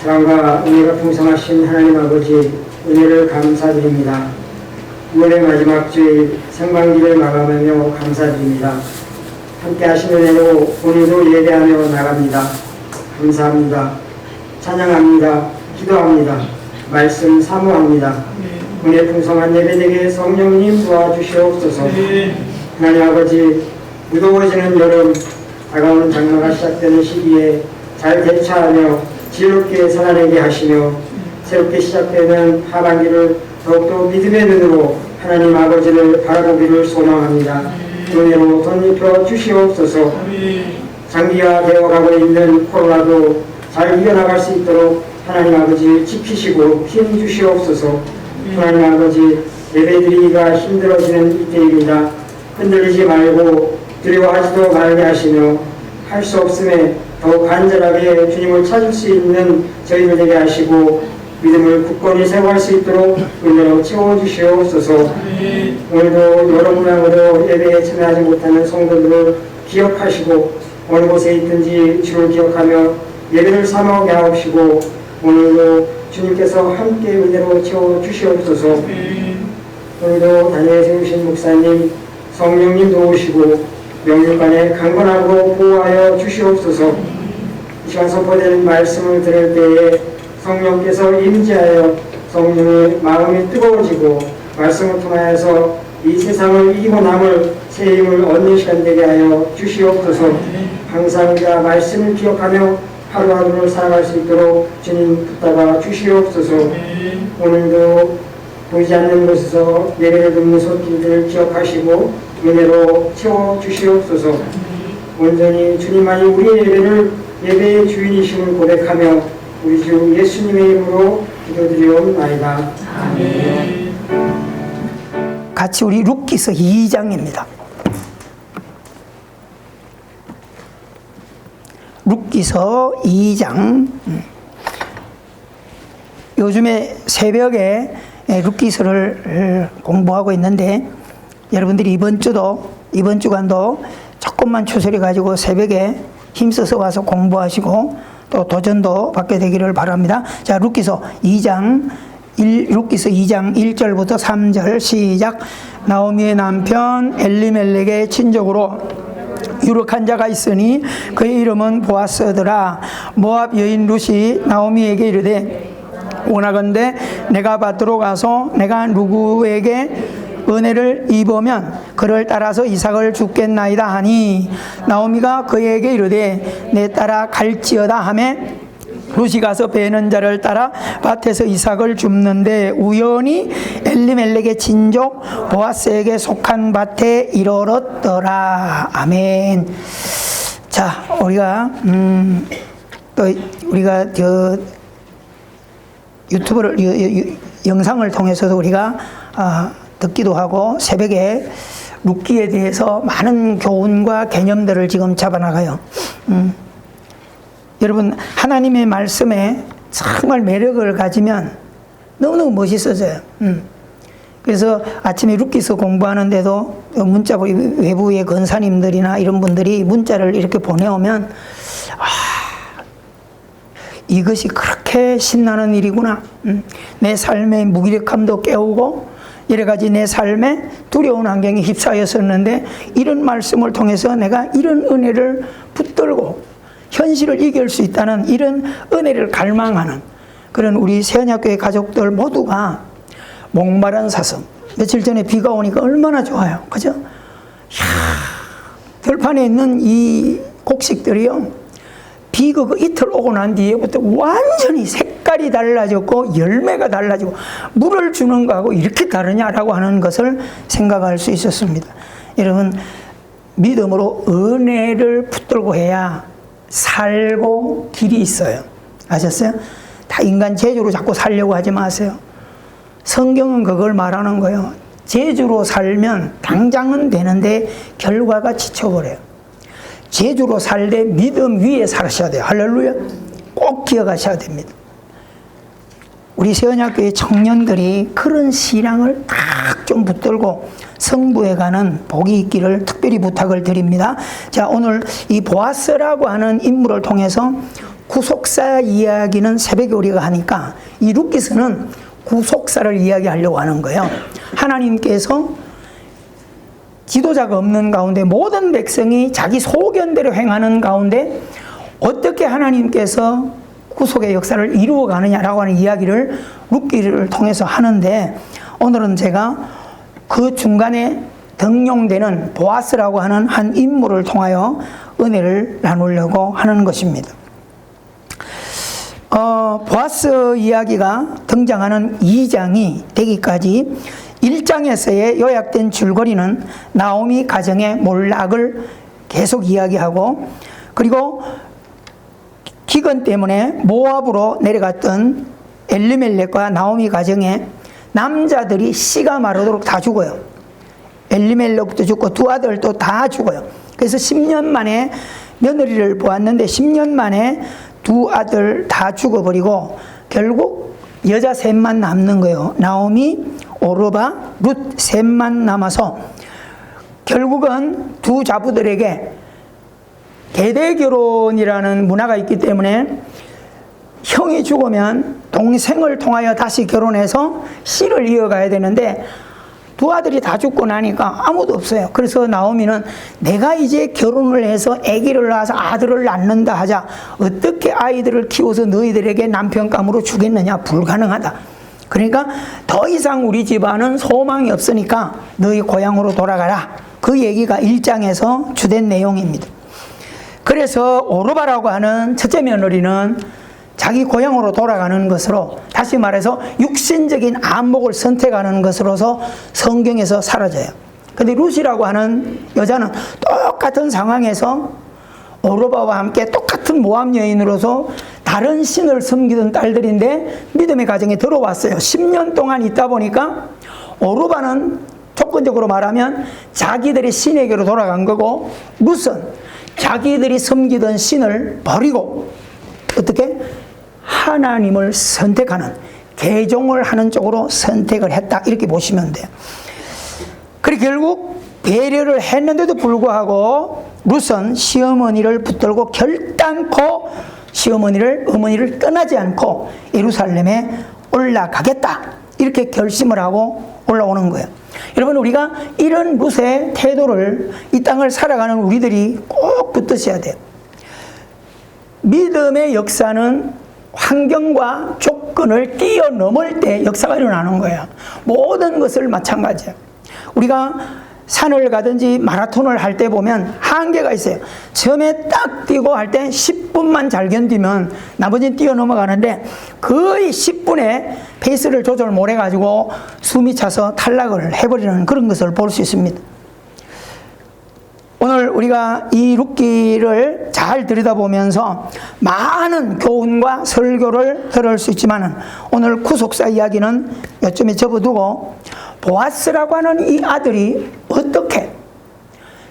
사랑과 은혜가 풍성하신 하나님 아버지, 은혜를 감사드립니다. 6월의 마지막 주일 생방기를 마감하며 감사드립니다. 함께 하신 은혜로 오늘도 예배하며 나갑니다. 감사합니다. 찬양합니다. 기도합니다. 말씀 사모합니다. 은혜 풍성한 예배되게 성령님 도와주시옵소서. 하나님 아버지, 무더워지는 여름, 다가오는 장마가 시작되는 시기에 잘 대처하며 지혜롭게 살아내게 하시며 새롭게 시작되는 하반기를 더욱더 믿음의 눈으로 하나님 아버지를 바라보기를 소망합니다. 은혜로 덧입혀 주시옵소서. 장기화 되어가고 있는 코로나도 잘 이겨나갈 수 있도록 하나님 아버지 지키시고 힘 주시옵소서. 하나님 아버지, 예배드리기가 힘들어지는 이때입니다. 흔들리지 말고 두려워하지도 말게 하시며 할 수 없음에 더욱 간절하게 주님을 찾을 수 있는 저희들 되게 하시고 믿음을 굳건히 세워갈 수 있도록 은혜로 채워주시옵소서. 오늘도 여러 문항으로 예배에 참여하지 못하는 성도들을 기억하시고 어느 곳에 있든지 주를 기억하며 예배를 사모하게 하옵시고 오늘도 주님께서 함께 은혜로 채워주시옵소서. 오늘도 단위에 세우신 목사님, 성령님 도우시고 명륜간에 강건하고 보호하여 주시옵소서. 이 시간 선포되는 말씀을 들을 때에 성령께서 임재하여 성령의 마음이 뜨거워지고 말씀을 통하여서 이 세상을 이기고 남을 새 힘을 얻는 시간 되게 하여 주시옵소서. 항상 우리가 말씀을 기억하며 하루하루를 살아갈 수 있도록 주님 붙잡아 주시옵소서. 오늘도 보이지 않는 곳에서 예배를 듣는 손길들을 기억하시고 은혜로 채워주시옵소서. 온전히 주님만이 우리의 예배의 주인이심을 고백하며 우리 주 예수님의 이름으로 기도드리옵나이다. 아멘. 같이 우리 룻기서 2장입니다. 룻기서 2장. 요즘에 새벽에 룻기서를 공부하고 있는데 여러분들이 이번 주간도 조금만 추스려 가지고 새벽에 힘써서 와서 공부하시고 또 도전도 받게 되기를 바랍니다. 자, 룻기서 2장 1절부터 3절 시작. 나오미의 남편 엘리멜렉의 친족으로 유력한 자가 있으니 그의 이름은 보아스더라. 모압 여인 룻이 나오미에게 이르되 원하건대 내가 밭으로 가서 내가 누구에게 은혜를 입으면 그를 따라서 이삭을 줍겠나이다 하니 나오미가 그에게 이르되 내 따라 갈지어다 하매 룻이 가서 베는 자를 따라 밭에서 이삭을 줍는데 우연히 엘리멜렉의 친족 보아스에게 속한 밭에 이르렀더라. 아멘. 자, 우리가 유튜브를 영상을 통해서도 우리가 듣기도 하고 새벽에 룻기에 대해서 많은 교훈과 개념들을 지금 잡아나가요. 여러분, 하나님의 말씀에 정말 매력을 가지면 너무너무 멋있어져요. 그래서 아침에 룻기서 공부하는데도 문자 외부의 권사님들이나 이런 분들이 문자를 이렇게 보내오면 이것이 그렇게 신나는 일이구나. 내 삶의 무기력함도 깨우고 여러 가지 내 삶에 두려운 환경에 휩싸였었는데 이런 말씀을 통해서 내가 이런 은혜를 붙들고 현실을 이길 수 있다는 이런 은혜를 갈망하는 그런 우리 세언약교회 가족들 모두가 목마른 사슴. 며칠 전에 비가 오니까 얼마나 좋아요. 그죠? 들판에 있는 이 곡식들이요. 비가 이틀 오고 난 뒤에부터 완전히 색깔이 달라졌고 열매가 달라지고 물을 주는 거하고 이렇게 다르냐라고 하는 것을 생각할 수 있었습니다. 여러분, 믿음으로 은혜를 붙들고 해야 살고 길이 있어요. 아셨어요? 다 인간 재주로 자꾸 살려고 하지 마세요. 성경은 그걸 말하는 거예요. 재주로 살면 당장은 되는데 결과가 지쳐버려요. 재주로 살되 믿음 위에 살으셔야 돼요. 할렐루야. 꼭 기억하셔야 됩니다. 우리 세언약교회 청년들이 그런 신앙을 딱 좀 붙들고 성부에 가는 복이 있기를 특별히 부탁을 드립니다. 자, 오늘 이 보아스라고 하는 인물을 통해서 구속사 이야기는 새벽에 우리가 하니까 이 룻기서는 구속사를 이야기하려고 하는 거예요. 하나님께서 지도자가 없는 가운데 모든 백성이 자기 소견대로 행하는 가운데 어떻게 하나님께서 구속의 역사를 이루어 가느냐라고 하는 이야기를 룻기를 통해서 하는데, 오늘은 제가 그 중간에 등용되는 보아스라고 하는 한 인물을 통하여 은혜를 나누려고 하는 것입니다. 보아스 이야기가 등장하는 2장이 되기까지 1장에서의 요약된 줄거리는 나오미 가정의 몰락을 계속 이야기하고, 그리고 기근 때문에 모압으로 내려갔던 엘리멜렉과 나오미 가정에 남자들이 씨가 마르도록 다 죽어요. 엘리멜렉도 죽고 두 아들도 다 죽어요. 그래서 10년 만에 며느리를 보았는데 10년 만에 두 아들 다 죽어버리고 결국 여자 셋만 남는 거예요. 나오미, 오르바, 룻 셋만 남아서 결국은 두 자부들에게 대대 결혼이라는 문화가 있기 때문에 형이 죽으면 동생을 통하여 다시 결혼해서 씨를 이어가야 되는데 두 아들이 다 죽고 나니까 아무도 없어요. 그래서 나오미는 내가 이제 결혼을 해서 아기를 낳아서 아들을 낳는다 하자 어떻게 아이들을 키워서 너희들에게 남편감으로 주겠느냐, 불가능하다. 그러니까 더 이상 우리 집안은 소망이 없으니까 너희 고향으로 돌아가라. 그 얘기가 1장에서 주된 내용입니다. 그래서 오르바라고 하는 첫째 며느리는 자기 고향으로 돌아가는 것으로, 다시 말해서 육신적인 안목을 선택하는 것으로서 성경에서 사라져요. 근데 룻이라고 하는 여자는 똑같은 상황에서 오르바와 함께 똑같은 모압 여인으로서 다른 신을 섬기던 딸들인데 믿음의 가정에 들어왔어요. 10년 동안 있다 보니까 오르바는 조건적으로 말하면 자기들의 신에게로 돌아간 거고, 룻은 자기들이 섬기던 신을 버리고 어떻게? 하나님을 선택하는, 개종을 하는 쪽으로 선택을 했다, 이렇게 보시면 돼요. 그리고 결국 배려를 했는데도 불구하고 룻은 시어머니를 붙들고 결단코 어머니를 떠나지 않고 예루살렘에 올라가겠다, 이렇게 결심을 하고 올라오는 거예요. 여러분, 우리가 이런 룻의 태도를 이 땅을 살아가는 우리들이 꼭 붙드셔야 돼요. 믿음의 역사는 환경과 조건을 뛰어넘을 때 역사가 일어나는 거예요. 모든 것을 마찬가지예요. 우리가 산을 가든지 마라톤을 할 때 보면 한계가 있어요. 처음에 딱 뛰고 할 때 10분만 잘 견디면 나머지는 뛰어넘어가는데 거의 10분에 페이스를 조절 못 해가지고 숨이 차서 탈락을 해버리는 그런 것을 볼 수 있습니다. 오늘 우리가 이 룻기를 잘 들여다보면서 많은 교훈과 설교를 들을 수 있지만 오늘 구속사 이야기는 요쯤에 접어두고 보아스라고 하는 이 아들이 어떻게,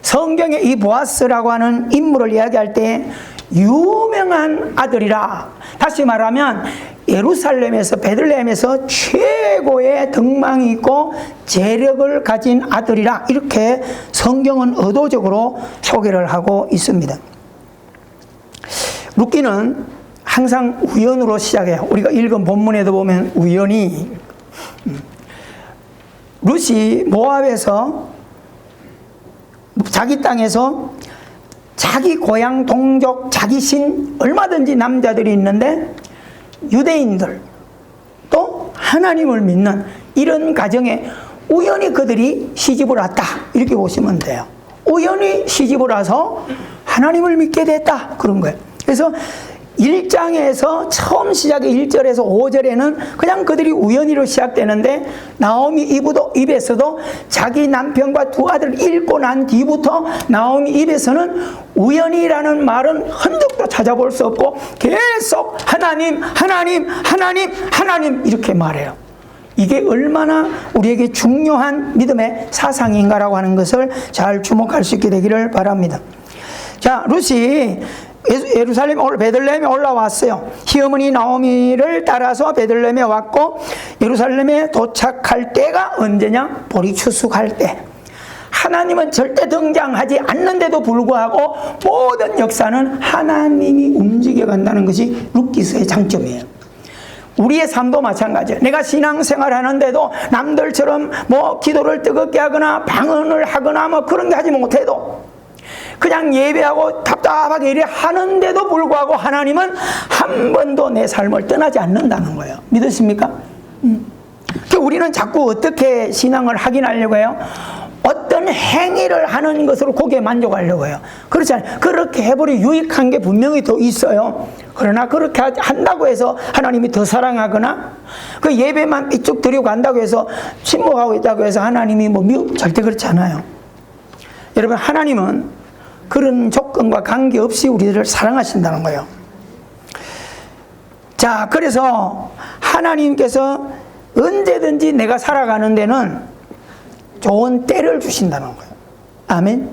성경에 이 보아스라고 하는 인물을 이야기할 때 유명한 아들이라, 다시 말하면 예루살렘에서, 베들레헴에서 최고의 덕망이 있고 재력을 가진 아들이라, 이렇게 성경은 의도적으로 소개를 하고 있습니다. 룻기는 항상 우연으로 시작해요. 우리가 읽은 본문에도 보면 우연히, 룻이 모압에서 자기 땅에서 자기 고향 동족, 자기 신, 얼마든지 남자들이 있는데 유대인들 또 하나님을 믿는 이런 가정에 우연히 그들이 시집을 왔다, 이렇게 보시면 돼요. 우연히 시집을 와서 하나님을 믿게 됐다, 그런 거예요. 그래서 1장에서 처음 시작의 1절에서 5절에는 그냥 그들이 우연히로 시작되는데 나오미 입에서도 자기 남편과 두 아들을 잃고 난 뒤부터 나오미 입에서는 우연이라는 말은 흔적도 찾아볼 수 없고 계속 하나님, 하나님, 하나님, 하나님, 이렇게 말해요. 이게 얼마나 우리에게 중요한 믿음의 사상인가라고 하는 것을 잘 주목할 수 있게 되기를 바랍니다. 자, 룻이 예루살렘 베들레헴에 올라왔어요. 시어머니 나오미를 따라서 베들레헴에 왔고 예루살렘에 도착할 때가 언제냐? 보리 추수할 때. 하나님은 절대 등장하지 않는데도 불구하고 모든 역사는 하나님이 움직여 간다는 것이 룻기서의 장점이에요. 우리의 삶도 마찬가지예요. 내가 신앙생활 하는데도 남들처럼 뭐 기도를 뜨겁게 하거나 방언을 하거나 뭐 그런 게 하지 못해도 그냥 예배하고 답답하게 이래 하는데도 불구하고 하나님은 한 번도 내 삶을 떠나지 않는다는 거예요. 믿으십니까? 우리는 자꾸 어떻게 신앙을 확인하려고 해요? 어떤 행위를 하는 것으로 거기에 만족하려고 해요. 그렇지 않아요. 그렇게 해버리 유익한 게 분명히 더 있어요. 그러나 그렇게 한다고 해서 하나님이 더 사랑하거나 그 예배만 삐쭉 드리고 간다고 해서 침묵하고 있다고 해서 하나님이 절대 그렇지 않아요. 여러분, 하나님은 그런 조건과 관계없이 우리들을 사랑하신다는 거예요. 자, 그래서 하나님께서 언제든지 내가 살아가는 데는 좋은 때를 주신다는 거예요. 아멘.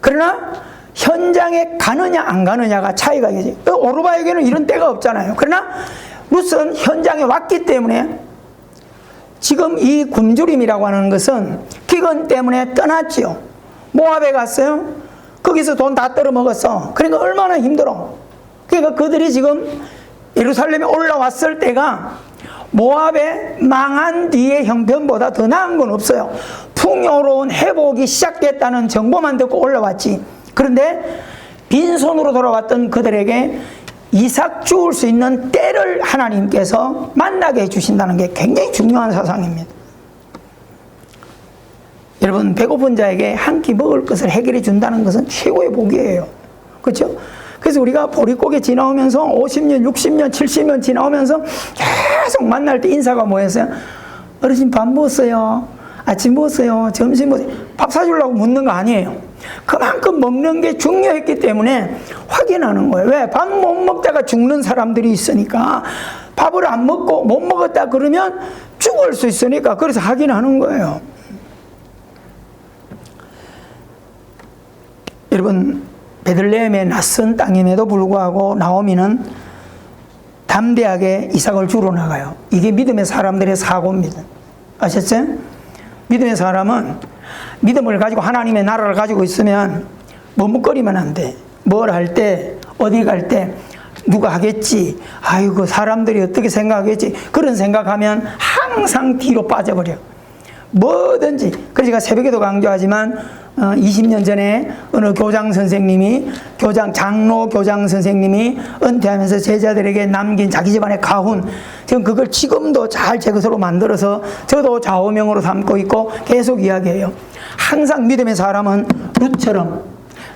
그러나 현장에 가느냐 안 가느냐가 차이가 있지. 오르바에게는 이런 때가 없잖아요. 그러나 룻은 현장에 왔기 때문에 지금 이 굶주림이라고 하는 것은 기근 때문에 떠났지요. 모압에 갔어요. 거기서 돈 다 떨어 먹었어. 그러니까 얼마나 힘들어. 그러니까 그들이 지금 예루살렘에 올라왔을 때가 모압에 망한 뒤의 형편보다 더 나은 건 없어요. 풍요로운 회복이 시작됐다는 정보만 듣고 올라왔지. 그런데 빈손으로 돌아왔던 그들에게 이삭 주울 수 있는 때를 하나님께서 만나게 해주신다는 게 굉장히 중요한 사상입니다. 여러분, 배고픈 자에게 한 끼 먹을 것을 해결해 준다는 것은 최고의 복이에요. 그렇죠? 그래서 우리가 보릿고개 지나오면서 50년, 60년, 70년 지나오면서 계속 만날 때 인사가 뭐였어요? 어르신 밥 먹었어요? 아침 먹었어요? 점심 먹었어요? 밥 사주려고 묻는 거 아니에요. 그만큼 먹는 게 중요했기 때문에 확인하는 거예요. 왜? 밥 못 먹다가 죽는 사람들이 있으니까. 밥을 안 먹고 못 먹었다 그러면 죽을 수 있으니까. 그래서 확인하는 거예요. 여러분, 베들레헴의 낯선 땅임에도 불구하고 나오미는 담대하게 이삭을 주러 나가요. 이게 믿음의 사람들의 사고입니다. 아셨어요? 믿음의 사람은 믿음을 가지고 하나님의 나라를 가지고 있으면 머뭇거리면 안 돼. 뭘 할 때, 어디 갈 때 누가 하겠지, 아이고 사람들이 어떻게 생각하겠지, 그런 생각하면 항상 뒤로 빠져버려. 뭐든지. 그래서 제가 새벽에도 강조하지만 20년 전에 어느 교장 선생님이, 장로 교장 선생님이 은퇴하면서 제자들에게 남긴 자기 집안의 가훈, 지금 그걸 지금도 잘 제 것으로 만들어서 저도 좌우명으로 삼고 있고 계속 이야기해요. 항상 믿음의 사람은 룻처럼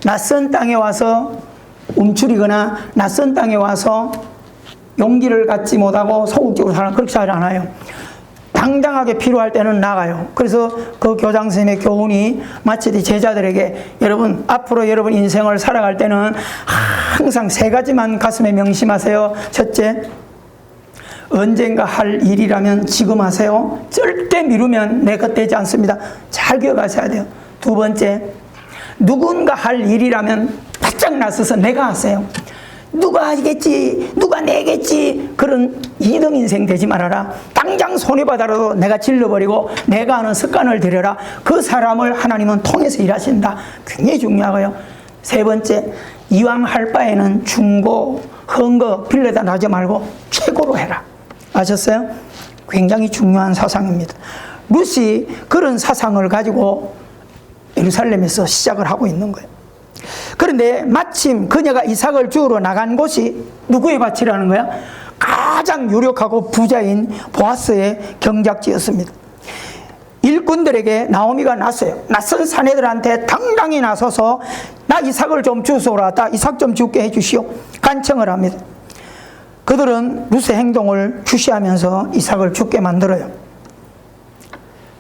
낯선 땅에 와서 움츠리거나 낯선 땅에 와서 용기를 갖지 못하고 소극적으로 살아, 그렇게 살지 않아요. 당당하게 필요할 때는 나가요. 그래서 그 교장 선생님의 교훈이 마치 제자들에게, 여러분 앞으로 여러분 인생을 살아갈 때는 항상 세 가지만 가슴에 명심하세요. 첫째, 언젠가 할 일이라면 지금 하세요. 절대 미루면 내 것 되지 않습니다. 잘 기억하셔야 돼요. 두 번째, 누군가 할 일이라면 바짝 나서서 내가 하세요. 누가 하겠지, 누가 내겠지, 그런 2등 인생 되지 말아라. 당장 손해받아라도 내가 질러버리고 내가 하는 습관을 들여라. 그 사람을 하나님은 통해서 일하신다. 굉장히 중요하고요. 세 번째, 이왕 할 바에는 중고, 헌거 빌려다 놔지 말고 최고로 해라. 아셨어요? 굉장히 중요한 사상입니다. 룻이 그런 사상을 가지고 예루살렘에서 시작을 하고 있는 거예요. 그런데 마침 그녀가 이삭을 주우러 나간 곳이 누구의 밭이라는 거야? 가장 유력하고 부자인 보아스의 경작지였습니다. 일꾼들에게 나오미가 났어요. 낯선 사내들한테 당당히 나서서 나 이삭을 좀 주소라, 나 이삭 좀 죽게 해주시오, 간청을 합니다. 그들은 룻의 행동을 주시하면서 이삭을 죽게 만들어요.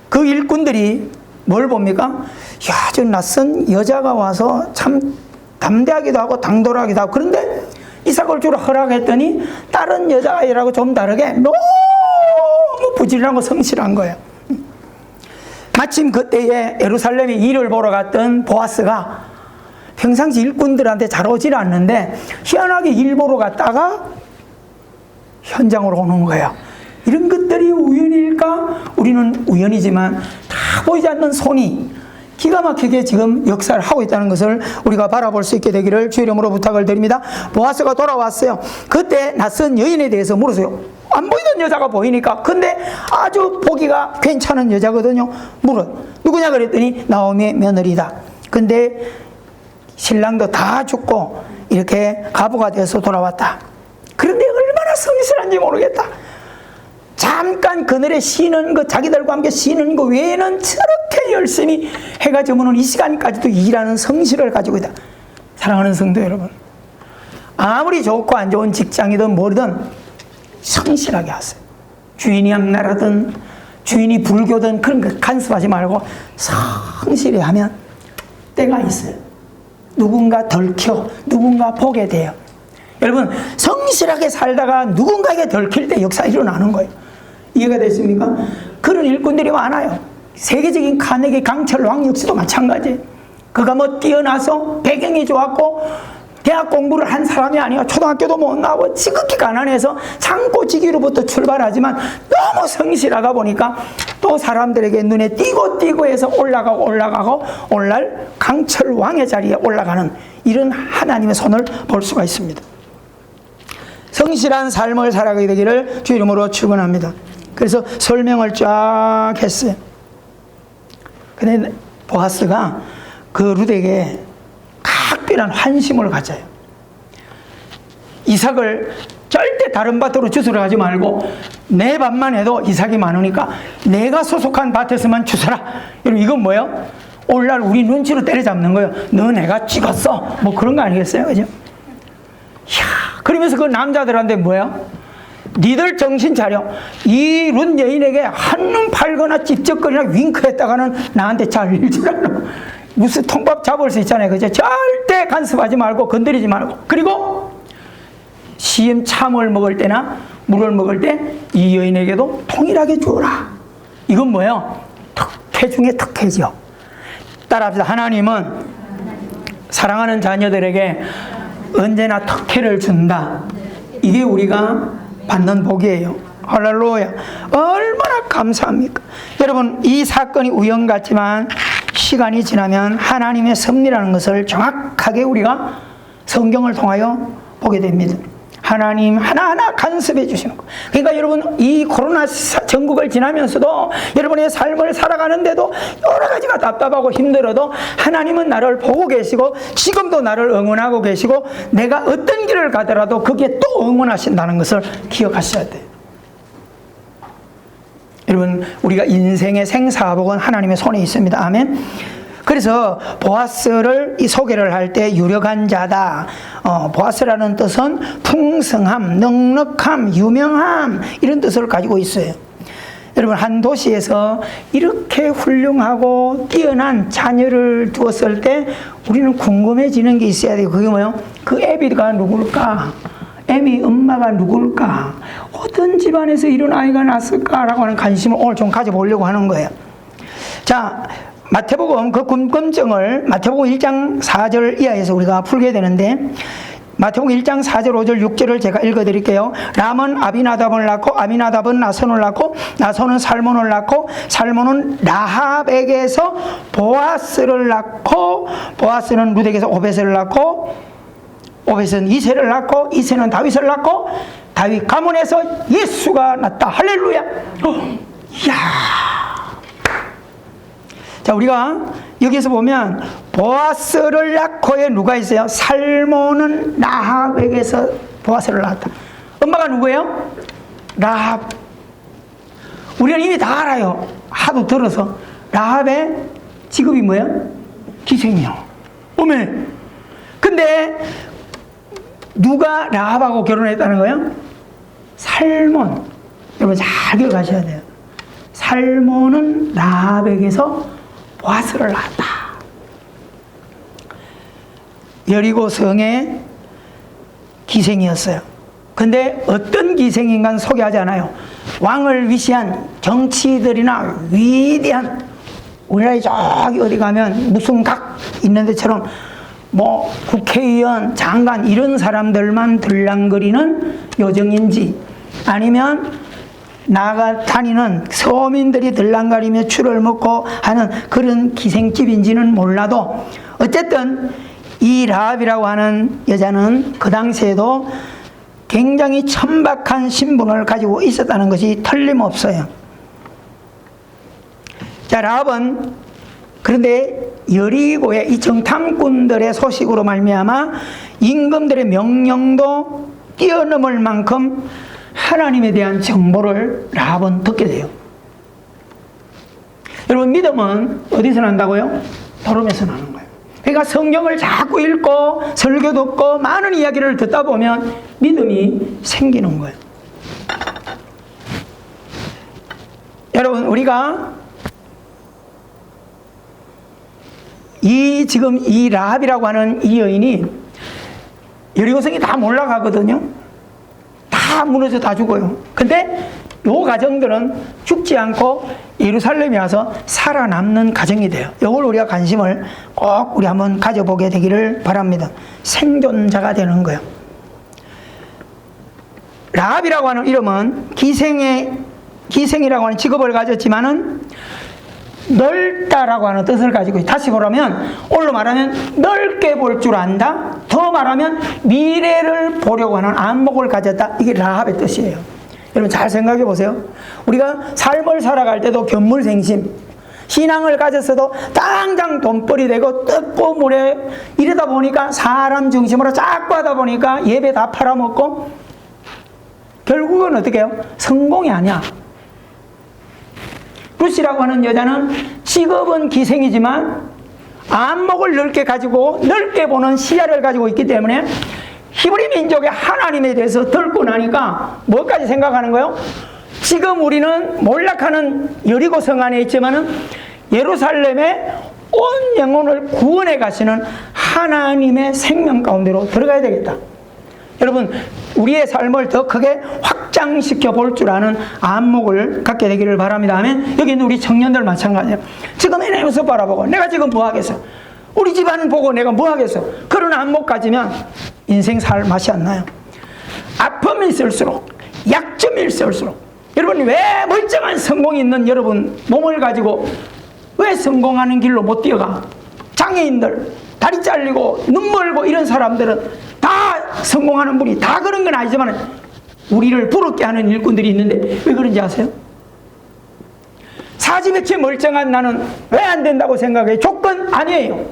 그 일꾼들이 뭘 봅니까? 야, 저 낯선 여자가 와서 참 담대하기도 하고 당돌하기도 하고, 그런데 이삭을 주러 허락했더니 다른 여자아이라고 좀 다르게 너무 부지런하고 성실한 거예요. 마침 그때에 예루살렘에 일을 보러 갔던 보아스가 평상시 일꾼들한테 잘 오질 않는데 희한하게 일 보러 갔다가 현장으로 오는 거예요. 이런 것들이 우연일까? 우리는 우연이지만 다 보이지 않는 손이 기가 막히게 지금 역사를 하고 있다는 것을 우리가 바라볼 수 있게 되기를 주 이름으로 부탁을 드립니다. 보아스가 돌아왔어요. 그때 낯선 여인에 대해서 물었어요. 안 보이던 여자가 보이니까. 근데 아주 보기가 괜찮은 여자거든요. 물어. 누구냐 그랬더니 나오미의 며느리다. 근데 신랑도 다 죽고 이렇게 가부가 되어서 돌아왔다. 그런데 얼마나 성실한지 모르겠다. 잠깐 그늘에 쉬는 것, 자기들과 함께 쉬는 것 외에는 저렇게 열심히 해가 저무는 이 시간까지도 일하는 성실을 가지고 있다. 사랑하는 성도 여러분, 아무리 좋고 안 좋은 직장이든 뭐든 성실하게 하세요. 주인이 악나라든 주인이 불교든 그런 거 간섭하지 말고 성실히 하면 때가 있어요. 누군가 덜켜, 누군가 보게 돼요. 여러분, 성실하게 살다가 누군가에게 덜킬 때 역사 일어나는 거예요. 이해가 됐습니까? 그런 일꾼들이 많아요. 세계적인 카네기 강철 왕 역시도 마찬가지예요. 그가 뭐 뛰어나서 배경이 좋았고 대학 공부를 한 사람이 아니야. 초등학교도 못 나오고 지극히 가난해서 창고지기로부터 출발하지만 너무 성실하다 보니까 또 사람들에게 눈에 띄고 해서 올라가고 오늘날 강철 왕의 자리에 올라가는 이런 하나님의 손을 볼 수가 있습니다. 성실한 삶을 살아가게 되기를 주 이름으로 축원합니다. 그래서 설명을 쫙 했어요. 근데 보아스가 그 룻에게 각별한 환심을 가져요. 이삭을 절대 다른 밭으로 주스러 가지 말고 내 밭만 해도 이삭이 많으니까 내가 소속한 밭에서만 주서라. 여러분, 이건 뭐예요? 오늘날 우리 눈치로 때려잡는 거예요. 너 내가 찍었어. 뭐 그런 거 아니겠어요? 그죠? 이야, 그러면서 그 남자들한테 뭐예요? 니들 정신 차려. 이 룻 여인에게 한눈 팔거나 찝쩍거리나 윙크했다가는 나한테 잘릴 줄 알아. 무슨 통밥 잡을 수 있잖아요. 그죠? 절대 간섭하지 말고 건드리지 말고. 그리고 시험참을 먹을 때나 물을 먹을 때 이 여인에게도 통일하게 주어라. 이건 뭐예요? 특혜 중에 특혜죠. 따라합시다. 하나님은 사랑하는 자녀들에게 언제나 특혜를 준다. 이게 우리가 받는 복이에요. 할렐루야. 얼마나 감사합니까? 여러분, 이 사건이 우연 같지만 시간이 지나면 하나님의 섭리라는 것을 정확하게 우리가 성경을 통하여 보게 됩니다. 하나님 하나하나 간섭해 주시는 거. 그러니까 여러분, 이 코로나 전국을 지나면서도 여러분의 삶을 살아가는데도 여러 가지가 답답하고 힘들어도 하나님은 나를 보고 계시고 지금도 나를 응원하고 계시고 내가 어떤 길을 가더라도 거기에 또 응원하신다는 것을 기억하셔야 돼요. 여러분, 우리가 인생의 생사복은 하나님의 손에 있습니다. 아멘. 그래서 보아스를 이 소개를 할 때 유력한 자다. 보아스라는 뜻은 풍성함, 넉넉함, 유명함 이런 뜻을 가지고 있어요. 여러분, 한 도시에서 이렇게 훌륭하고 뛰어난 자녀를 두었을 때 우리는 궁금해지는 게 있어야 돼요. 그게 뭐예요? 그 애비가 누굴까? 애미 엄마가 누굴까? 어떤 집안에서 이런 아이가 났을까라고 하는 관심을 오늘 좀 가져보려고 하는 거예요. 자, 마태복음 그 궁금증을 마태복음 1장 4절 이하에서 우리가 풀게 되는데, 마태복음 1장 4절 5절 6절을 제가 읽어드릴게요. 람은 아비나답을 낳고 아비나답은 나손을 낳고 나손은 살몬을 낳고 살몬은 라합에게서 보아스를 낳고 보아스는 룻에게서 오벳을 낳고 오벳은 이새를 낳고 이새는 다윗을 낳고 다윗 가문에서 예수가 났다. 할렐루야. 이야. 자, 우리가 여기서 보면 보아스를 낳고에 누가 있어요? 살몬은 라합에게서 보아스를 낳았다. 엄마가 누구예요? 라합. 우리는 이미 다 알아요. 하도 들어서. 라합의 직업이 뭐예요? 기생이요. 어메. 근데 누가 라합하고 결혼했다는 거예요? 살몬. 여러분 잘 기억하셔야 돼요. 살몬은 라합에게서 보아스를 낳았다. 여리고 성의 기생이었어요. 근데 어떤 기생인간 소개하지 않아요. 왕을 위시한 정치들이나 위대한, 우리나라에 저기 어디 가면 무슨 각 있는 데처럼 뭐 국회의원, 장관 이런 사람들만 들랑거리는 요정인지, 아니면 나가 다니는 서민들이 들랑거리며 추를 먹고 하는 그런 기생집인지는 몰라도 어쨌든 이 라합이라고 하는 여자는 그 당시에도 굉장히 천박한 신분을 가지고 있었다는 것이 틀림없어요. 자, 라합은 그런데 여리고의 이 정탐꾼들의 소식으로 말미암아 임금들의 명령도 뛰어넘을 만큼 하나님에 대한 정보를 라합은 듣게 돼요. 여러분, 믿음은 어디서 난다고요? 들음에서 나는 거예요. 그러니까 성경을 자꾸 읽고 설교 듣고 많은 이야기를 듣다 보면 믿음이 생기는 거예요. 여러분, 우리가 지금 이 라합이라고 하는 이 여인이 여리고성이 다 몰락하거든요. 다 무너져 다 죽어요. 근데 요 가정들은 죽지 않고 예루살렘에 와서 살아남는 가정이 돼요. 이걸 우리가 관심을 꼭 우리 한번 가져보게 되기를 바랍니다. 생존자가 되는 거예요. 라합이라고 하는 이름은 기생이라고 하는 직업을 가졌지만은 넓다라고 하는 뜻을 가지고 있어요. 다시 보라면, 오늘로 말하면 넓게 볼 줄 안다. 더 말하면 미래를 보려고 하는 안목을 가졌다. 이게 라합의 뜻이에요. 여러분 잘 생각해 보세요. 우리가 삶을 살아갈 때도 견물생심, 신앙을 가졌어도 당장 돈벌이 되고 뜯고 물에 이러다 보니까 사람 중심으로 자꾸 하다 보니까 예배 다 팔아먹고 결국은 어떻게 해요? 성공이 아니야. 루시라고 하는 여자는 직업은 기생이지만 안목을 넓게 가지고 넓게 보는 시야를 가지고 있기 때문에 히브리 민족의 하나님에 대해서 듣고 나니까 뭐까지 생각하는 거예요? 지금 우리는 몰락하는 여리고성 안에 있지만은 예루살렘에 온 영혼을 구원해 가시는 하나님의 생명 가운데로 들어가야 되겠다. 여러분, 우리의 삶을 더 크게 확장시켜 볼 줄 아는 안목을 갖게 되기를 바랍니다. 아멘. 여기 있는 우리 청년들 마찬가지예요. 지금 내 모습 바라보고 내가 지금 뭐 하겠어? 우리 집안 보고 내가 뭐 하겠어? 그런 안목 가지면 인생 살 맛이 안 나요. 아픔이 있을수록, 약점이 있을수록, 여러분 왜 멀쩡한 성공이 있는 여러분 몸을 가지고 왜 성공하는 길로 못 뛰어가? 장애인들, 다리 잘리고 눈 멀고 이런 사람들은 다 성공하는 분이 다 그런 건 아니지만 우리를 부럽게 하는 일꾼들이 있는데 왜 그런지 아세요? 사지맥체 멀쩡한 나는 왜 안 된다고 생각해요? 조건 아니에요.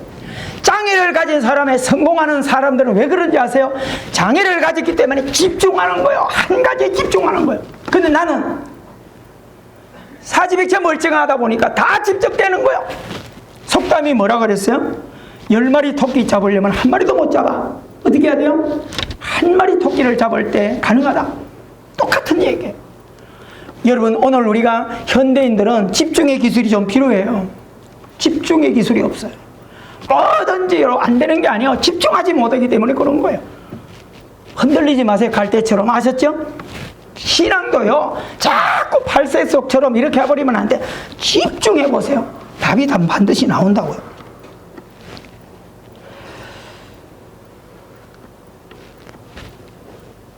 장애를 가진 사람의 성공하는 사람들은 왜 그런지 아세요? 장애를 가졌기 때문에 집중하는 거예요. 한 가지에 집중하는 거예요. 근데 나는 사지백체 멀쩡하다 보니까 다 집중되는 거예요. 속담이 뭐라 그랬어요? 10마리 토끼 잡으려면 한 마리도 못 잡아. 어떻게 해야 돼요? 한 마리 토끼를 잡을 때 가능하다. 똑같은 얘기예요. 여러분, 오늘 우리가 현대인들은 집중의 기술이 좀 필요해요. 집중의 기술이 없어요. 뭐든지 안 되는 게 아니에요. 집중하지 못하기 때문에 그런 거예요. 흔들리지 마세요. 갈대처럼. 아셨죠? 신앙도요, 자꾸 팔색속처럼 이렇게 해버리면 안 돼. 집중해 보세요. 답이 반드시 나온다고요.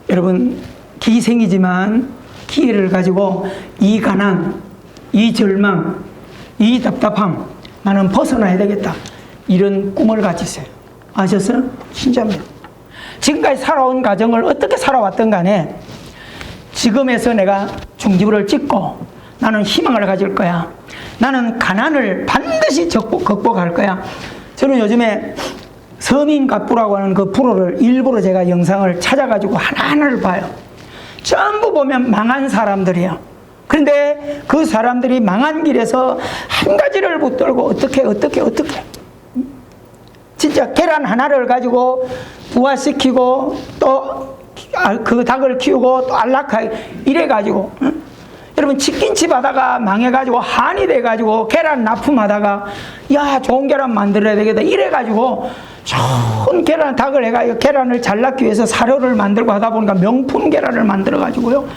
여러분, 기생이지만 기회를 가지고 이 가난, 이 절망, 이 답답함, 나는 벗어나야 되겠다. 이런 꿈을 가지세요. 아셨어요? 진짜입니다. 지금까지 살아온 가정을 어떻게 살아왔던 간에 지금에서 내가 중지부를 찍고 나는 희망을 가질 거야. 나는 가난을 반드시 극복할 거야. 저는 요즘에 서민갑부라고 하는 그 프로를 일부러 제가 영상을 찾아가지고 하나하나를 봐요. 전부 보면 망한 사람들이에요. 그런데 그 사람들이 망한 길에서 한 가지를 붙들고 어떻게 진짜 계란 하나를 가지고 부화시키고 또 그 닭을 키우고 또 안락하게 이래가지고, 응? 여러분 치킨집 하다가 망해가지고 한이 돼가지고 계란 납품하다가 야 좋은 계란 만들어야 되겠다 이래가지고 좋은 계란 닭을 해가지고 계란을 잘 낳기 위해서 사료를 만들고 하다 보니까 명품 계란을 만들어가지고요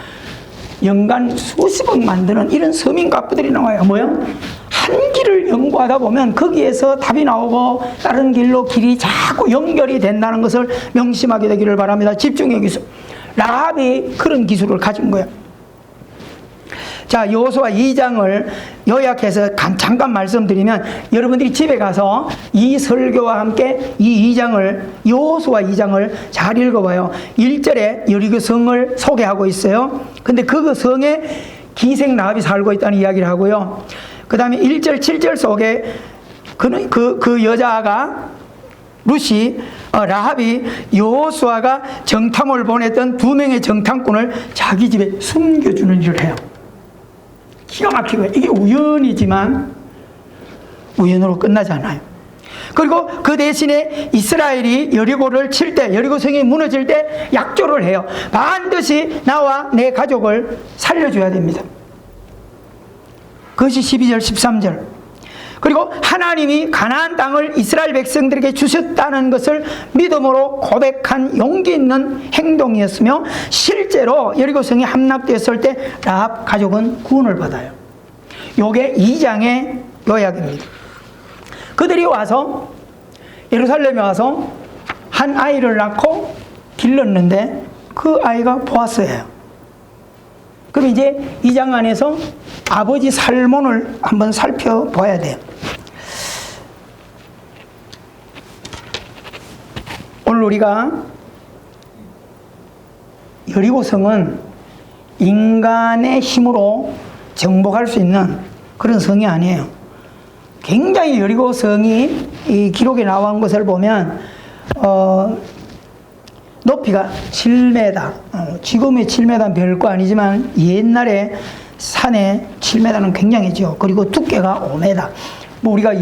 연간 수십억 만드는 이런 서민가부들이 나와요. 뭐요? 한 길을 연구하다 보면 거기에서 답이 나오고 다른 길로 길이 자꾸 연결이 된다는 것을 명심하게 되기를 바랍니다. 집중의 기술. 라합이 그런 기술을 가진 거예요. 자, 여호수아 2장을 요약해서 잠깐 말씀드리면 여러분들이 집에 가서 이 설교와 함께 이 2장을, 여호수아 2장을 잘 읽어봐요. 1절에 여리고 성을 소개하고 있어요. 근데 그 성에 기생 라합이 살고 있다는 이야기를 하고요. 그 다음에 1절, 7절 속에 그 여자가 룻이 라합이 여호수아가 정탐을 보냈던 2명의 정탐꾼을 자기 집에 숨겨주는 일을 해요. 기가 막히고요. 이게 우연이지만 우연으로 끝나지 않아요. 그리고 그 대신에 이스라엘이 여리고를 칠 때, 여리고 성이 무너질 때 약조를 해요. 반드시 나와 내 가족을 살려줘야 됩니다. 그것이 12절, 13절. 그리고 하나님이 가나안 땅을 이스라엘 백성들에게 주셨다는 것을 믿음으로 고백한 용기 있는 행동이었으며, 실제로 여리고성이 함락되었을 때 라합 가족은 구원을 받아요. 요게 2장의 요약입니다. 그들이 와서 예루살렘에 와서 한 아이를 낳고 길렀는데 그 아이가 보아스예요. 그럼 이제 2장 안에서 아버지 살몬을 한번 살펴봐야 돼요. 오늘 우리가 여리고성은 인간의 힘으로 정복할 수 있는 그런 성이 아니에요. 굉장히 여리고성이 이 기록에 나온 것을 보면 높이가 7m, 지금의 7m는 별거 아니지만 옛날에 산에 7m는 굉장히죠. 그리고 두께가 5m. 뭐 우리가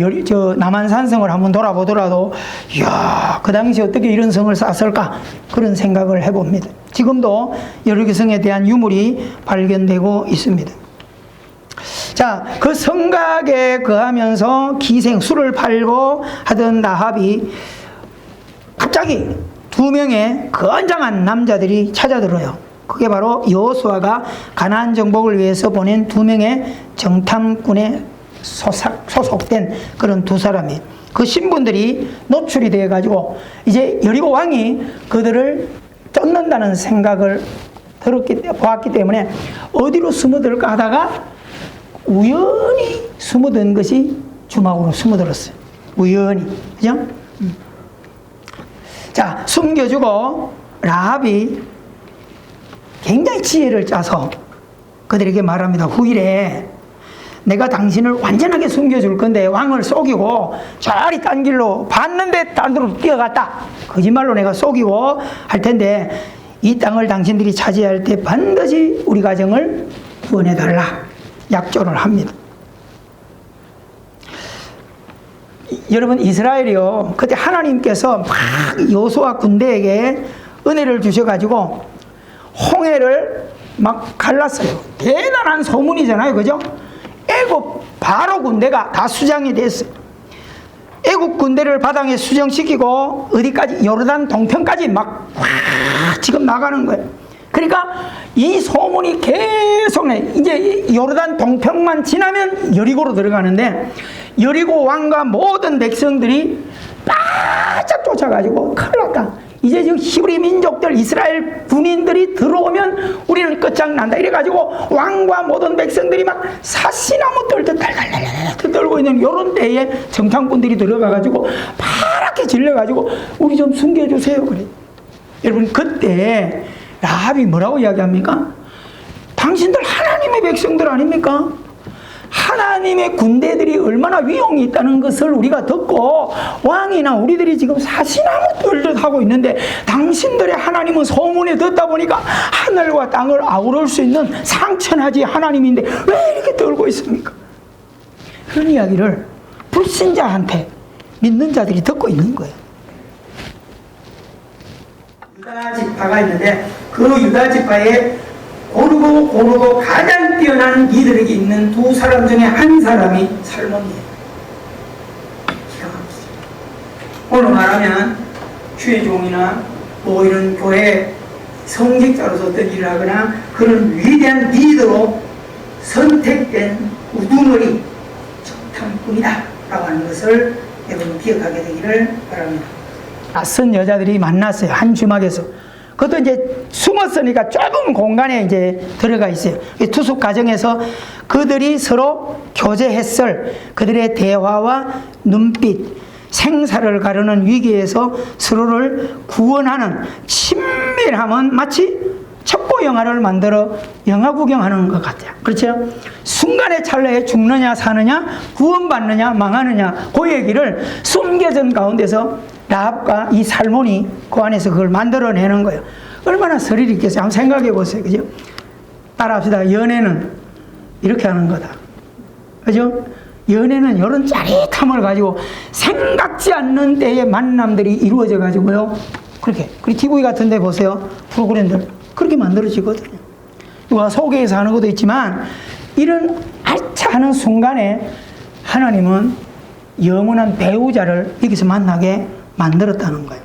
남한산성을 한번 돌아보더라도, 이야, 그 당시 어떻게 이런 성을 쌓았을까? 그런 생각을 해봅니다. 지금도 여리고성에 대한 유물이 발견되고 있습니다. 자, 그 성곽에 거하면서 기생, 술을 팔고 하던 라합이 갑자기 2명의 건장한 남자들이 찾아들어요. 그게 바로 여호수아가 가나안 정복을 위해서 보낸 2명의 정탐꾼에 소속된 그런 2사람이, 그 신분들이 노출이 되어 가지고 이제 여리고 왕이 그들을 쫓는다는 생각을 보았기 때문에 어디로 숨어들까 하다가 우연히 숨어든 것이 주막으로 숨어들었어요. 우연히. 그죠? 자, 숨겨주고 라합이 굉장히 지혜를 짜서 그들에게 말합니다. 후일에 내가 당신을 완전하게 숨겨줄 건데 왕을 속이고 저리 딴 길로 봤는데 딴 데로 뛰어갔다. 거짓말로 내가 속이고 할 텐데 이 땅을 당신들이 차지할 때 반드시 우리 가정을 구원해달라. 약조를 합니다. 여러분, 이스라엘이요, 그때 하나님께서 막 여호수아 군대에게 은혜를 주셔가지고 홍해를 막 갈랐어요. 대단한 소문이잖아요, 그죠? 애굽 바로 군대가 다 수장이 됐어요. 애굽 군대를 바닥에 수정시키고 어디까지, 요르단 동편까지 막 지금 나가는 거예요. 그러니까 이 소문이 계속 이제 요르단 동편만 지나면 여리고로 들어가는데, 여리고 왕과 모든 백성들이 바짝 쫓아가지고 큰일 났다. 이제 저 히브리 민족들, 이스라엘 군인들이 들어오면 우리는 끝장난다. 이래가지고 왕과 모든 백성들이 막 사시나무 떨듯 달달달달 떨고 있는 요런 때에 정탐꾼들이 들어가가지고 파랗게 질려가지고 우리 좀 숨겨주세요. 그래. 여러분, 그때 라합이 뭐라고 이야기합니까? 당신들 하나님의 백성들 아닙니까? 하나님의 군대들이 얼마나 위용이 있다는 것을 우리가 듣고 왕이나 우리들이 지금 사시나무 떨듯 하고 있는데, 당신들의 하나님은 소문에 듣다 보니까 하늘과 땅을 아우를 수 있는 상천하지 하나님인데 왜 이렇게 떨고 있습니까? 그런 이야기를 불신자한테 믿는 자들이 듣고 있는 거예요. 유다 지파가 있는데 그 유다 지파에 고르고 가장 뛰어난 리더력이 있는 2사람 중에 한 사람이 살몬이에요. 기가 막히죠. 오늘 말하면 주의 종이나 뭐 이런 교회 성직자로서 어떤 일을 하거나 그런 위대한 리더로 선택된 우두머리 정탐꾼이다 라고 하는 것을 여러분 기억하게 되기를 바랍니다. 낯선 여자들이 만났어요. 한 주막에서. 그것도 이제 숨었으니까 좁은 공간에 이제 들어가 있어요. 투숙 과정에서 그들이 서로 교제했을 그들의 대화와 눈빛, 생사를 가르는 위기에서 서로를 구원하는 친밀함은 마치 첩보 영화를 만들어 영화 구경하는 것 같아요. 그렇죠? 순간의 찰나에 죽느냐 사느냐 구원받느냐 망하느냐 그 얘기를 숨겨진 가운데서 라합과 이 살몬이 그 안에서 그걸 만들어내는 거예요. 얼마나 스릴이 있겠어요. 한번 생각해 보세요. 그죠? 따라합시다. 연애는 이렇게 하는 거다. 그죠? 연애는 이런 짜릿함을 가지고 생각지 않는 때에 만남들이 이루어져 가지고요. 그렇게. 그리고 TV 같은 데 보세요. 프로그램들. 그렇게 만들어지거든요. 누가 소개해서 하는 것도 있지만 이런 알차하는 순간에 하나님은 영원한 배우자를 여기서 만나게 만들었다는 거예요.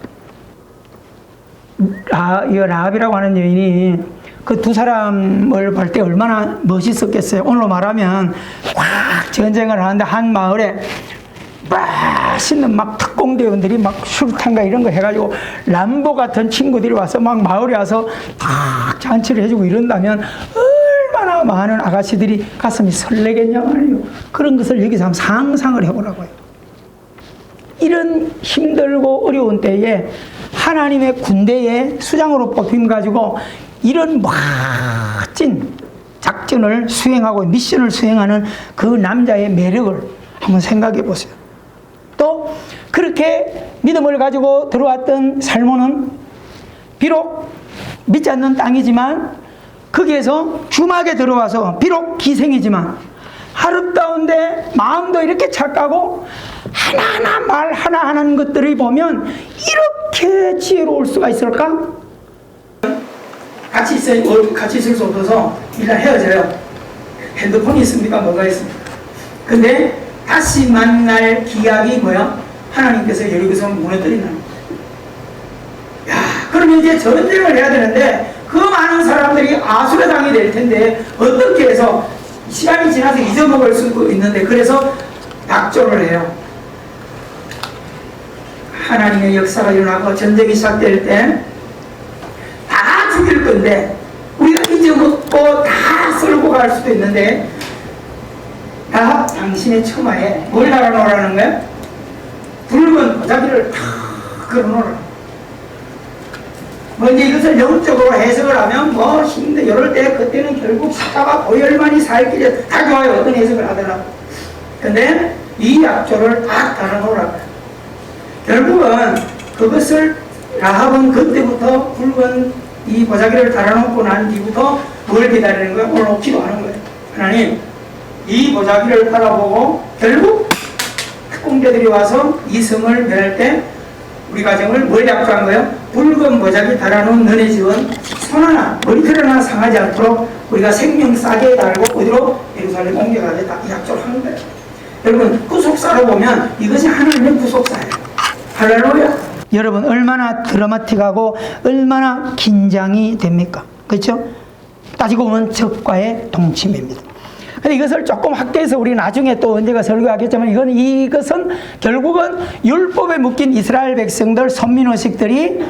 이 라합이라고 하는 여인이 그 두 사람을 볼 때 얼마나 멋있었겠어요. 오늘로 말하면 꽉 전쟁을 하는데 한 마을에 맛있는 막 특공대원들이 막 술탄가 이런 거 해가지고 람보 같은 친구들이 와서 막 마을에 와서 딱 잔치를 해주고 이런다면 얼마나 많은 아가씨들이 가슴이 설레겠냐 말이에요. 그런 것을 여기서 한번 상상을 해보라고요. 이런 힘들고 어려운 때에 하나님의 군대의 수장으로 뽑힘 가지고 이런 멋진 작전을 수행하고 미션을 수행하는 그 남자의 매력을 한번 생각해 보세요. 또 그렇게 믿음을 가지고 들어왔던 살몬은 비록 믿지 않는 땅이지만 거기에서 주막에 들어와서 비록 기생이지만 아름다운데 마음도 이렇게 착하고 하나하나 말 하나하나 것들을 보면 이렇게 지혜로울 수가 있을까? 같이 있을 수 없어서 일단 헤어져요. 핸드폰이 있습니까? 뭐가 있습니까? 근데 다시 만날 기약이 뭐야? 하나님께서 여리고서 무너뜨린다는 거야. 야, 그럼 이제 전쟁을 해야 되는데 그 많은 사람들이 아수라 당이 될 텐데 어떻게 해서 시간이 지나서 잊어먹을 수 있는데 그래서 약조를 해요. 하나님의 역사가 일어나고 전쟁이 시작될 때 다 죽일 건데 우리가 잊어먹고 다 썰고 갈 수도 있는데 다 당신의 처마에 뭘 달아놓으라는 거야? 붉은 보자기를 다 걸어놓으라. 뭐 이제 이것을 영적으로 해석을 하면 뭐 힘든 이럴 때 그때는 결국 사자가 고열만이 살 길에 다 좋아요. 어떤 해석을 하더라도. 근데 이 약조를 다 달아놓으라. 결국은 그것을 라합은 그때부터 붉은 이 보자기를 달아놓고 난 뒤부터 뭘 기다리는 거야? 오늘 기도하는 거예요. 하나님, 이 보자기를 바라보고 결국 특공대들이 와서 이 성을 멸할 때 우리 가정을 뭘 약속한 거예요? 붉은 보자기 달아놓은 너네 집은 손 하나, 머리털 하나 상하지 않도록 우리가 생명 싸게 달고 어디로? 예루살렘 옮겨가겠다. 이 약속을 하는 거예요. 여러분, 구속사로 보면 이것이 하나님의 구속사예요. 할렐루야. 여러분, 얼마나 드라마틱하고 얼마나 긴장이 됩니까? 그렇죠? 따지고 보면 적과의 동침입니다. 근데 이것을 조금 확대해서 우리 나중에 또 언제가 설교하겠지만 이것은 결국은 율법에 묶인 이스라엘 백성들, 선민의식들이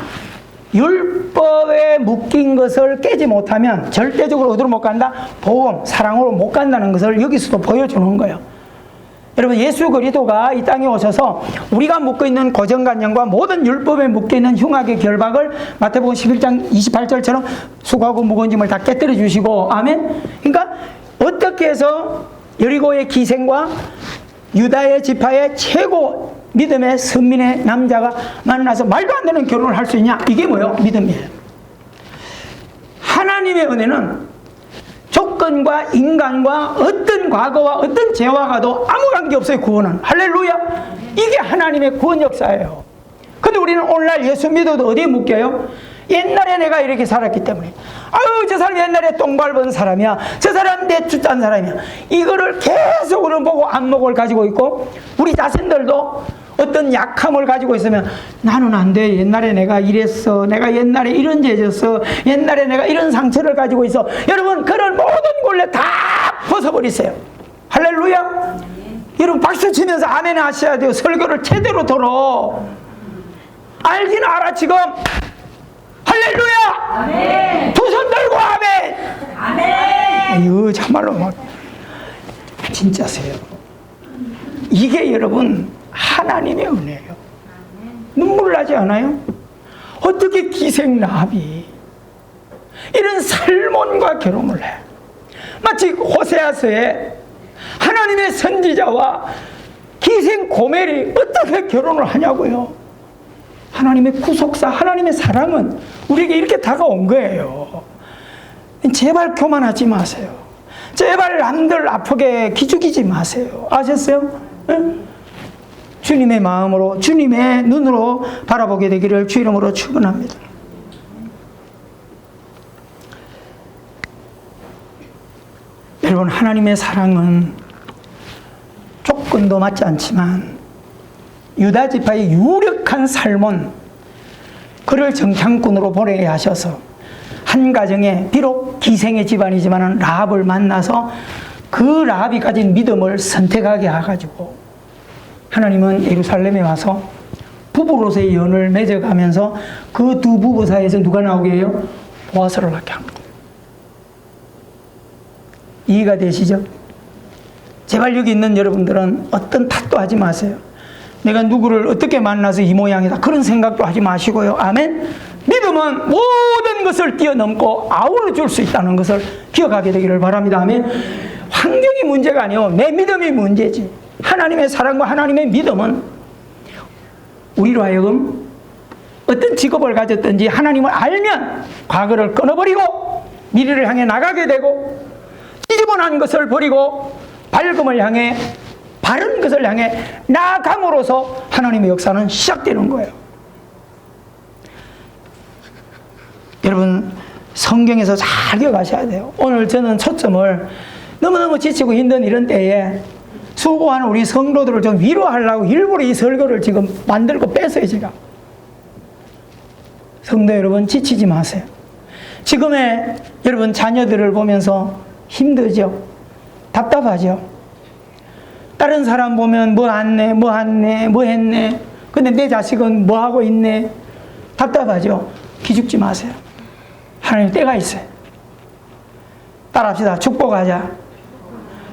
율법에 묶인 것을 깨지 못하면 절대적으로 어디로 못 간다? 복음, 사랑으로 못 간다는 것을 여기서도 보여주는 거예요. 여러분, 예수 그리스도가 이 땅에 오셔서 우리가 묶고 있는 고정관념과 모든 율법에 묶여 있는 흉악의 결박을 마태복음 11장 28절처럼 수고하고 무거운 짐을 다 깨뜨려 주시고, 아멘. 그러니까 어떻게 해서 여리고의 기생과 유다의 지파의 최고 믿음의 선민의 남자가 만나서 말도 안 되는 결혼을 할 수 있냐? 이게 뭐예요? 믿음이에요. 하나님의 은혜는 조건과 인간과 어떤 과거와 어떤 죄와가도 아무 관계없어요. 구원은. 할렐루야. 이게 하나님의 구원 역사예요. 근데 우리는 오늘날 예수 믿어도 어디에 묶여요? 옛날에 내가 이렇게 살았기 때문에, 아유 저 사람 옛날에 똥 밟은 사람이야, 저 사람 내주 짠 사람이야, 이거를 계속으로 보고 안목을 가지고 있고, 우리 자신들도 어떤 약함을 가지고 있으면 나는 안 돼, 옛날에 내가 이랬어, 내가 옛날에 이런 죄졌어, 옛날에 내가 이런 상처를 가지고 있어. 여러분, 그런 모든 곤래 다 벗어버리세요. 할렐루야. 여러분, 박수 치면서 아멘 하셔야 돼요. 설교를 제대로 들어. 알긴 알아. 지금 할렐루야! 아멘. 두 손 들고 아멘! 아멘. 이거 참말로 막 진짜세요. 이게 여러분 하나님의 은혜예요. 눈물 나지 않아요? 어떻게 기생 라합이 이런 살몬과 결혼을 해? 마치 호세아서에 하나님의 선지자와 기생 고멜이 어떻게 결혼을 하냐고요. 하나님의 구속사, 하나님의 사랑은 우리에게 이렇게 다가온 거예요. 제발 교만하지 마세요. 제발 남들 아프게 기죽이지 마세요. 아셨어요? 네? 주님의 마음으로, 주님의 눈으로 바라보게 되기를 주 이름으로 축원합니다. 여러분, 하나님의 사랑은 조건도 맞지 않지만 유다 지파의 유력한 살몬, 그를 정탐꾼으로 보내게 하셔서 한 가정에 비록 기생의 집안이지만 라합을 만나서 그 라합이 가진 믿음을 선택하게 해가지고 하나님은 예루살렘에 와서 부부로서의 연을 맺어가면서 그 두 부부 사이에서 누가 나오게 해요? 보아스를 낳게 한 거예요. 이해가 되시죠? 제발 여기 있는 여러분들은 어떤 탓도 하지 마세요. 내가 누구를 어떻게 만나서 이 모양이다 그런 생각도 하지 마시고요. 아멘. 믿음은 모든 것을 뛰어넘고 아우러 줄 수 있다는 것을 기억하게 되기를 바랍니다. 아멘. 환경이 문제가 아니요, 내 믿음이 문제지. 하나님의 사랑과 하나님의 믿음은 우리로 하여금 어떤 직업을 가졌든지 하나님을 알면 과거를 끊어버리고 미래를 향해 나가게 되고, 찌집어난 것을 버리고 밝음을 향해, 바른 것을 향해 나아감으로써 하나님의 역사는 시작되는 거예요. 여러분, 성경에서 잘 기억하셔야 돼요. 오늘 저는 초점을 너무너무 지치고 힘든 이런 때에 수고하는 우리 성도들을 좀 위로하려고 일부러 이 설교를 지금 만들고 뺐어요. 제가 성도 여러분, 지치지 마세요. 지금의 여러분 자녀들을 보면서 힘들죠? 답답하죠? 다른 사람 보면 뭐 안네, 뭐 안네, 뭐 했네. 근데 내 자식은 뭐 하고 있네. 답답하죠? 기죽지 마세요. 하나님 때가 있어요. 따라합시다. 축복하자.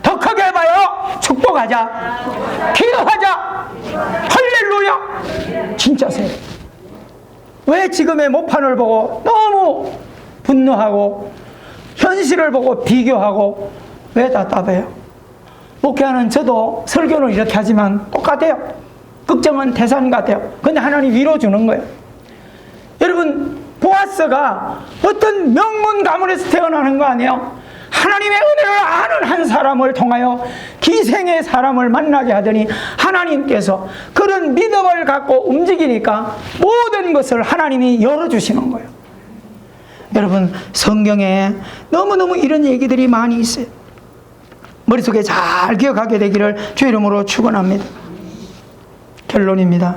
더 크게 해봐요. 축복하자. 기도하자. 할렐루야. 진짜세요. 왜 지금의 모판을 보고 너무 분노하고 현실을 보고 비교하고 왜 답답해요? 목회하는 저도 설교는 이렇게 하지만 똑같아요. 걱정은 태산 같아요. 근데 하나님 위로 주는 거예요. 여러분, 보아스가 어떤 명문 가문에서 태어나는 거 아니에요? 하나님의 은혜를 아는 한 사람을 통하여 기생의 사람을 만나게 하더니 하나님께서 그런 믿음을 갖고 움직이니까 모든 것을 하나님이 열어주시는 거예요. 여러분, 성경에 너무너무 이런 얘기들이 많이 있어요. 머릿속에 잘 기억하게 되기를 주 이름으로 축원합니다. 결론입니다.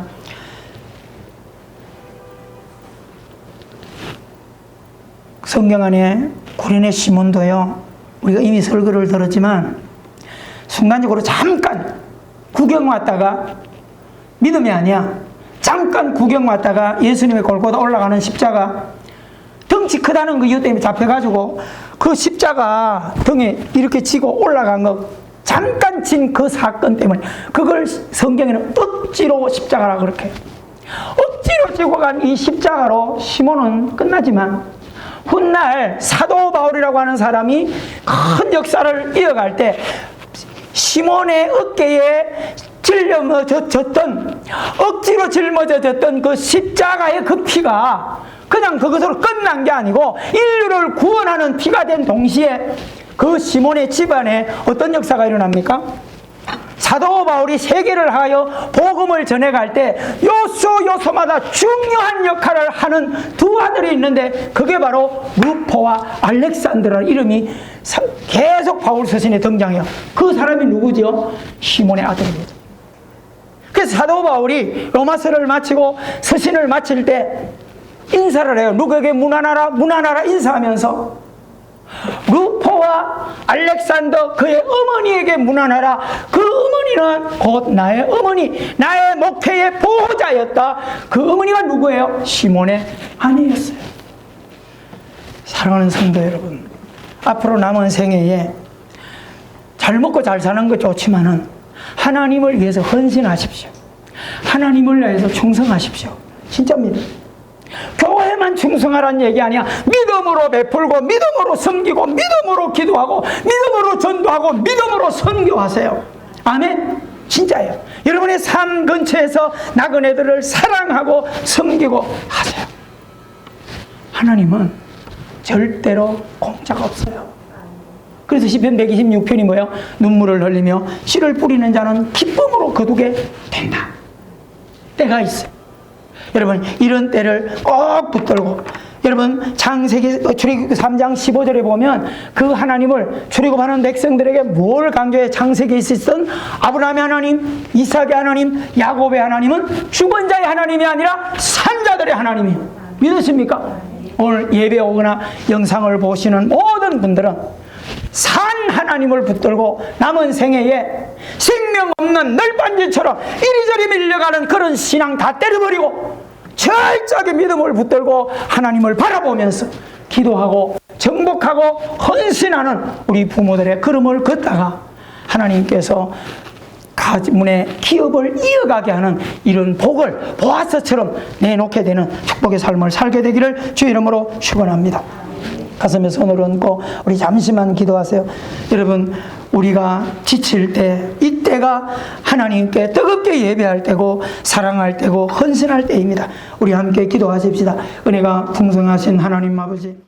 성경 안에 구레네 시몬도요, 우리가 이미 설교를 들었지만 순간적으로 잠깐 구경 왔다가, 믿음이 아니야, 잠깐 구경 왔다가 예수님의 골고다 올라가는 십자가, 덩치 크다는 그 이유 때문에 잡혀가지고 그 십자가 등에 이렇게 지고 올라간 거, 잠깐 진 그 사건 때문에 그걸 성경에는 억지로 십자가라 그렇게 해요. 억지로 지고 간 이 십자가로 시몬은 끝나지만 훗날 사도 바울이라고 하는 사람이 큰 역사를 이어갈 때 시몬의 어깨에 짊어졌던, 억지로 짊어졌던 그 십자가의 그 피가 그냥 그것으로 끝난 게 아니고 인류를 구원하는 피가 된 동시에 그 시몬의 집안에 어떤 역사가 일어납니까? 사도 바울이 세계를 하여 복음을 전해갈 때 요소마다 중요한 역할을 하는 두 아들이 있는데 그게 바로 루포와 알렉산드라는 이름이 계속 바울 서신에 등장해요. 그 사람이 누구죠? 시몬의 아들입니다. 그래서 사도 바울이 로마서를 마치고 서신을 마칠 때 인사를 해요. 누구에게 문안하라 인사하면서 루포와 알렉산더 그의 어머니에게 문안하라. 그 어머니는 곧 나의 어머니, 나의 목회의 보호자였다. 그 어머니가 누구예요? 시몬의 아내였어요. 사랑하는 성도 여러분, 앞으로 남은 생애에 잘 먹고 잘 사는 거 좋지만은 하나님을 위해서 헌신하십시오. 하나님을 위해서 충성하십시오. 진짜입니다. 교회만 충성하라는 얘기 아니야. 믿음으로 베풀고 믿음으로 섬기고 믿음으로 기도하고 믿음으로 전도하고 믿음으로 선교하세요. 아멘. 진짜예요. 여러분의 삶 근처에서 나그네들을 사랑하고 섬기고 하세요. 하나님은 절대로 공짜가 없어요. 그래서 시편 126편이 뭐예요? 눈물을 흘리며 씨를 뿌리는 자는 기쁨으로 거두게 된다. 때가 있어요. 여러분, 이런 때를 꼭 붙들고, 여러분, 창세기 출애굽기 3장 15절에 보면 그 하나님을 출애굽하는 백성들에게 뭘 강조해? 창세기에 있었던 아브라함의 하나님, 이삭의 하나님, 야곱의 하나님은 죽은 자의 하나님이 아니라 산자들의 하나님이에요. 믿으십니까? 오늘 예배 오거나 영상을 보시는 모든 분들은 산 하나님을 붙들고 남은 생애에 생명 없는 널빤지처럼 이리저리 밀려가는 그런 신앙 다 때려버리고 철저하게 믿음을 붙들고 하나님을 바라보면서 기도하고 정복하고 헌신하는 우리 부모들의 걸음을 걷다가 하나님께서 가문의 기업을 이어가게 하는 이런 복을 보아서처럼 내놓게 되는 축복의 삶을 살게 되기를 주 이름으로 축원합니다. 가슴에 손을 얹고 우리 잠시만 기도하세요. 여러분, 우리가 지칠 때, 이때가 하나님께 뜨겁게 예배할 때고 사랑할 때고 헌신할 때입니다. 우리 함께 기도하십시다. 은혜가 풍성하신 하나님 아버지,